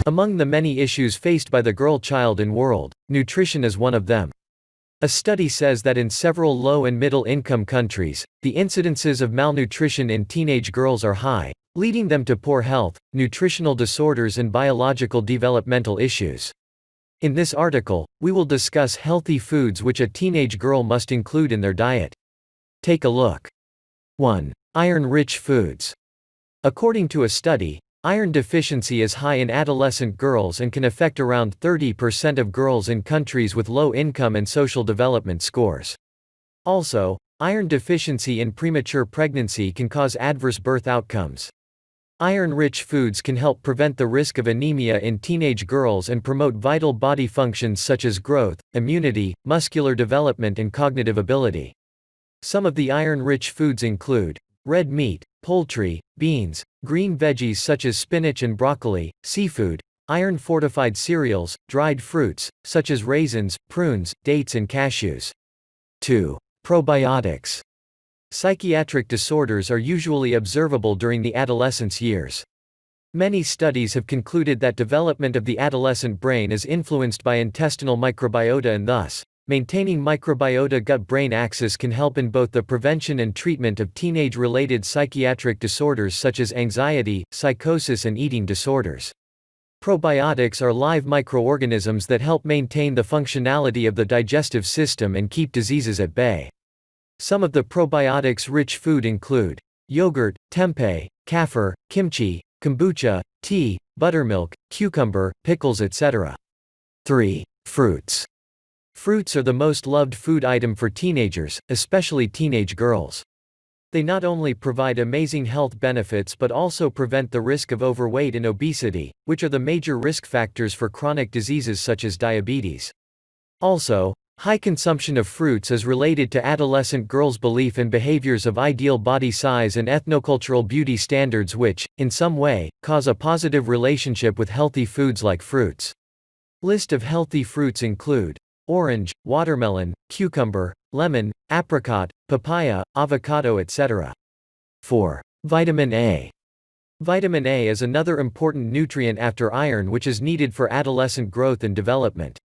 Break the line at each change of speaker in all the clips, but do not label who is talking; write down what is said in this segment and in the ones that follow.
Among the many issues faced by the girl child in world, nutrition is one of them. A study says that in several low and middle income countries, the incidences of malnutrition in teenage girls are high, leading them to poor health, nutritional disorders and biological developmental issues. In this article, we will discuss healthy foods which a teenage girl must include in their diet. Take a look. 1. Iron-rich foods. According to a study, iron deficiency is high in adolescent girls and can affect around 30% of girls in countries with low income and social development scores. Also, iron deficiency in premature pregnancy can cause adverse birth outcomes. Iron-rich foods can help prevent the risk of anemia in teenage girls and promote vital body functions such as growth, immunity, muscular development and cognitive ability. Some of the iron-rich foods include red meat, poultry, beans, green veggies such as spinach and broccoli, seafood, iron-fortified cereals, dried fruits, such as raisins, prunes, dates and cashews. 2. Probiotics. Psychiatric disorders are usually observable during the adolescence years. Many studies have concluded that development of the adolescent brain is influenced by intestinal microbiota and thus, maintaining microbiota gut-brain axis can help in both the prevention and treatment of teenage-related psychiatric disorders such as anxiety, psychosis and eating disorders. Probiotics are live microorganisms that help maintain the functionality of the digestive system and keep diseases at bay. Some of the probiotics-rich food include yogurt, tempeh, kefir, kimchi, kombucha, tea, buttermilk, cucumber, pickles etc. 3. Fruits. Fruits are the most loved food item for teenagers, especially teenage girls. They not only provide amazing health benefits but also prevent the risk of overweight and obesity, which are the major risk factors for chronic diseases such as diabetes. Also, high consumption of fruits is related to adolescent girls' belief and behaviors of ideal body size and ethnocultural beauty standards which, in some way, cause a positive relationship with healthy foods like fruits. List of healthy fruits include orange, watermelon, cucumber, lemon, apricot, papaya, avocado etc. 4. Vitamin A. Vitamin A is another important nutrient after iron which is needed for adolescent growth and development.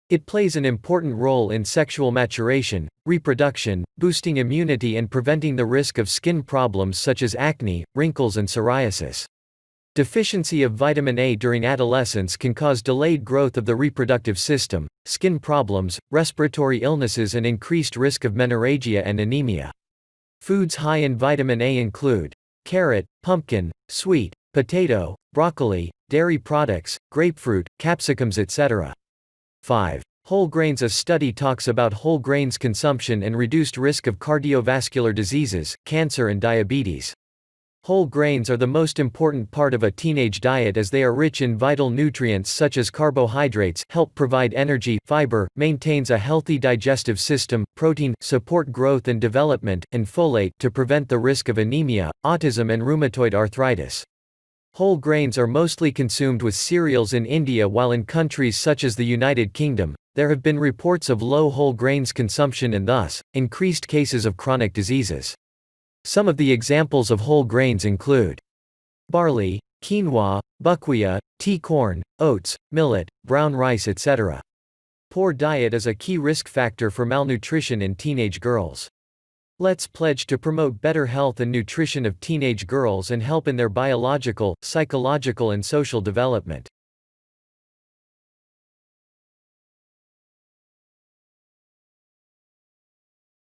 It plays an important role in sexual maturation, reproduction, boosting immunity and preventing the risk of skin problems such as acne, wrinkles and psoriasis. Deficiency of vitamin A during adolescence can cause delayed growth of the reproductive system, skin problems, respiratory illnesses and increased risk of menorrhagia and anemia. Foods high in vitamin A include carrot, pumpkin, sweet potato, broccoli, dairy products, grapefruit, capsicums etc. 5. Whole grains. A study talks about whole grains consumption and reduced risk of cardiovascular diseases, cancer and diabetes. Whole grains are the most important part of a teenage diet as they are rich in vital nutrients such as carbohydrates, help provide energy, fiber, maintains a healthy digestive system, protein, support growth and development, and folate to prevent the risk of anemia, autism and rheumatoid arthritis. Whole grains are mostly consumed with cereals in India while in countries such as the United Kingdom, there have been reports of low whole grains consumption and thus, increased cases of chronic diseases. Some of the examples of whole grains include barley, quinoa, buckwheat, tea corn, oats, millet, brown rice etc. Poor diet is a key risk factor for malnutrition in teenage girls. Let's pledge to promote better health and nutrition of teenage girls and help in their biological, psychological and social development.